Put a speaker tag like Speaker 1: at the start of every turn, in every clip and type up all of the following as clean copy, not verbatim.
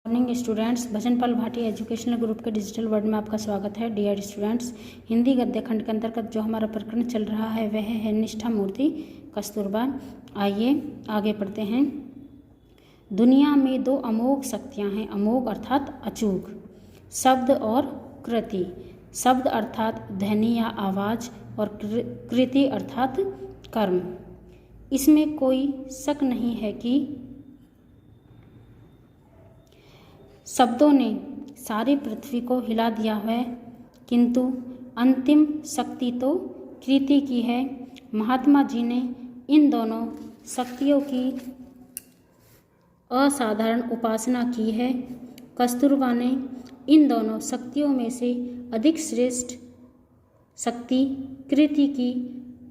Speaker 1: Morning students, Bhajanpal Bhatia educational group के digital world में आपका स्वागत है। डियर स्टूडेंट्स, हिंदी गद्य खंड के अंतर्गत जो हमारा प्रकरण चल रहा है वह है निष्ठा मूर्ति कस्तूरबा। आइए आगे पढ़ते हैं। दुनिया में दो अमोघ शक्तियां हैं, अमोघ अर्थात अचूक, शब्द और कृति। शब्द अर्थात ध्वनि या आवाज़ और कृति अर्थात कर्म। इसमें कोई शक नहीं है कि शब्दों ने सारी पृथ्वी को हिला दिया है, किंतु अंतिम शक्ति तो कृति की है। महात्मा जी ने इन दोनों शक्तियों की असाधारण उपासना की है। कस्तूरबा ने इन दोनों शक्तियों में से अधिक श्रेष्ठ शक्ति कृति की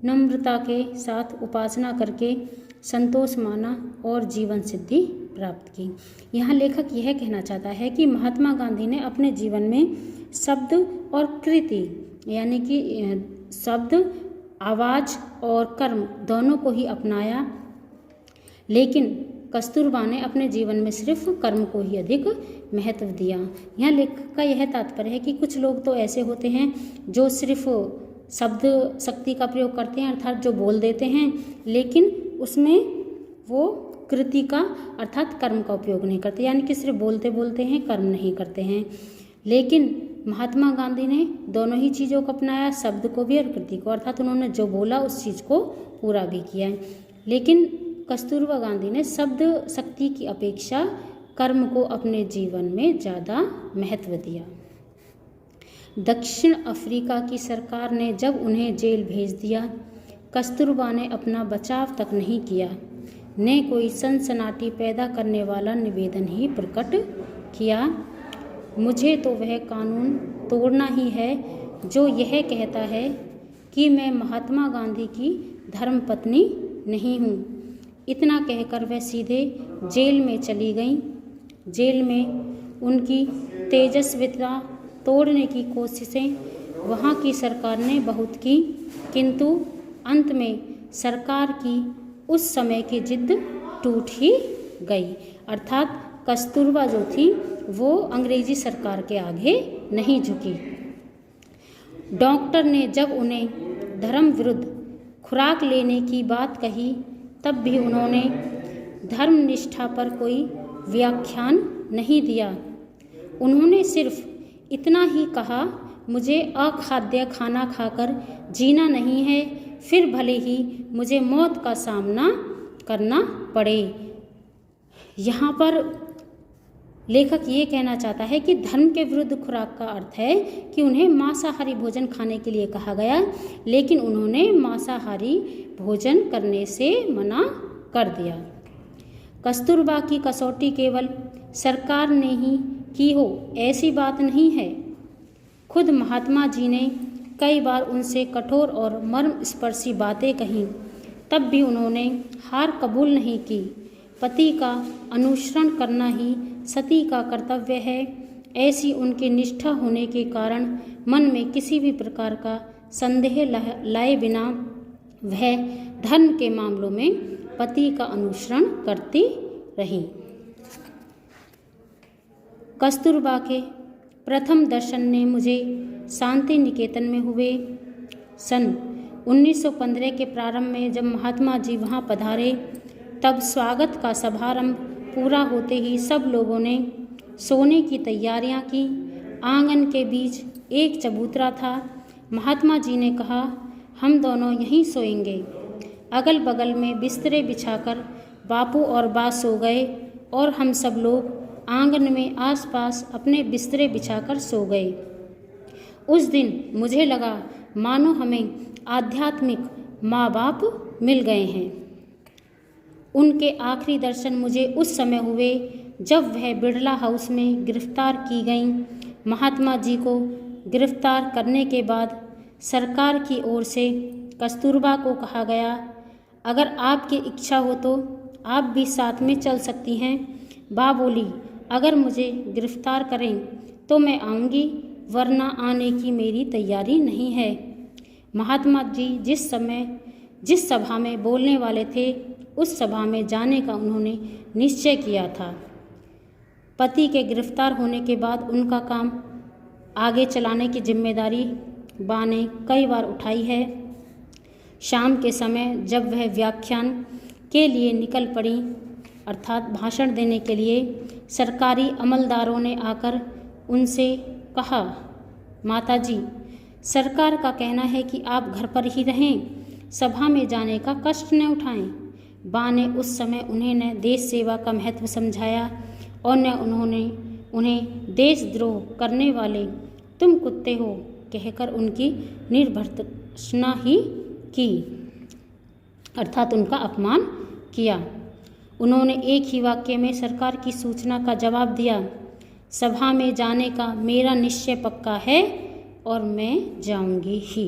Speaker 1: नम्रता के साथ उपासना करके संतोष माना और जीवन सिद्धि प्राप्त की। यहाँ लेखक यह कहना चाहता है कि महात्मा गांधी ने अपने जीवन में शब्द और कृति यानी कि शब्द, आवाज़ और कर्म दोनों को ही अपनाया, लेकिन कस्तूरबा ने अपने जीवन में सिर्फ कर्म को ही अधिक महत्व दिया। यहाँ लेखक का यह तात्पर्य है कि कुछ लोग तो ऐसे होते हैं जो सिर्फ शब्द शक्ति का प्रयोग करते हैं, अर्थात जो बोल देते हैं, लेकिन उसमें वो कृति का अर्थात कर्म का उपयोग नहीं करते, यानी कि सिर्फ बोलते बोलते हैं, कर्म नहीं करते हैं। लेकिन महात्मा गांधी ने दोनों ही चीज़ों को अपनाया, शब्द को भी और कृति को, अर्थात उन्होंने जो बोला उस चीज़ को पूरा भी किया। लेकिन कस्तूरबा गांधी ने शब्द शक्ति की अपेक्षा कर्म को अपने जीवन में ज़्यादा महत्व दिया। दक्षिण अफ्रीका की सरकार ने जब उन्हें जेल भेज दिया, कस्तूरबा ने अपना बचाव तक नहीं किया, ने कोई सनसनाटी पैदा करने वाला निवेदन ही प्रकट किया। मुझे तो वह कानून तोड़ना ही है जो यह कहता है कि मैं महात्मा गांधी की धर्मपत्नी नहीं हूँ। इतना कहकर वह सीधे जेल में चली गईं। जेल में उनकी तेजस्विता तोड़ने की कोशिशें वहाँ की सरकार ने बहुत की, किंतु अंत में सरकार की उस समय की जिद टूट ही गई, अर्थात कस्तूरबा जो थी वो अंग्रेजी सरकार के आगे नहीं झुकी। डॉक्टर ने जब उन्हें धर्म विरुद्ध खुराक लेने की बात कही, तब भी उन्होंने धर्मनिष्ठा पर कोई व्याख्यान नहीं दिया। उन्होंने सिर्फ इतना ही कहा, मुझे अखाद्य खाना खाकर जीना नहीं है, फिर भले ही मुझे मौत का सामना करना पड़े। यहाँ पर लेखक ये कहना चाहता है कि धर्म के विरुद्ध खुराक का अर्थ है कि उन्हें मांसाहारी भोजन खाने के लिए कहा गया, लेकिन उन्होंने मांसाहारी भोजन करने से मना कर दिया। कस्तूरबा की कसौटी केवल सरकार ने ही की हो ऐसी बात नहीं है। खुद महात्मा जी ने कई बार उनसे कठोर और मर्मस्पर्शी बातें कहीं, तब भी उन्होंने हार कबूल नहीं की। पति का अनुसरण करना ही सती का कर्तव्य है, ऐसी उनकी निष्ठा होने के कारण मन में किसी भी प्रकार का संदेह लाए बिना वह धर्म के मामलों में पति का अनुसरण करती रही। कस्तूरबा के प्रथम दर्शन ने मुझे शांति निकेतन में हुए। सन 1915 के प्रारंभ में जब महात्मा जी वहाँ पधारे, तब स्वागत का समारंभ पूरा होते ही सब लोगों ने सोने की तैयारियां की। आंगन के बीच एक चबूतरा था। महात्मा जी ने कहा, हम दोनों यहीं सोएंगे। अगल बगल में बिस्तरे बिछाकर बापू और बा सो गए और हम सब लोग आंगन में आसपास अपने बिस्तरे बिछाकर सो गए। उस दिन मुझे लगा मानो हमें आध्यात्मिक माँ बाप मिल गए हैं। उनके आखिरी दर्शन मुझे उस समय हुए जब वह बिड़ला हाउस में गिरफ्तार की गईं। महात्मा जी को गिरफ्तार करने के बाद सरकार की ओर से कस्तूरबा को कहा गया, अगर आपकी इच्छा हो तो आप भी साथ में चल सकती हैं। बा बोली, अगर मुझे गिरफ्तार करें तो मैं आऊँगी, वरना आने की मेरी तैयारी नहीं है। महात्मा जी जिस सभा में बोलने वाले थे, उस सभा में जाने का उन्होंने निश्चय किया था। पति के गिरफ्तार होने के बाद उनका काम आगे चलाने की जिम्मेदारी बा ने कई बार उठाई है। शाम के समय जब वह व्याख्यान के लिए निकल पड़ी, अर्थात भाषण देने के लिए, सरकारी अमलदारों ने आकर उनसे कहा, माताजी, सरकार का कहना है कि आप घर पर ही रहें, सभा में जाने का कष्ट न उठाएं। बा ने उस समय उन्हें न देश सेवा का महत्व समझाया और न उन्होंने उन्हें देशद्रोह करने वाले तुम कुत्ते हो कहकर उनकी निर्भर्त्सना ही की, अर्थात उनका अपमान किया। उन्होंने एक ही वाक्य में सरकार की सूचना का जवाब दिया, सभा में जाने का मेरा निश्चय पक्का है और मैं जाऊंगी ही।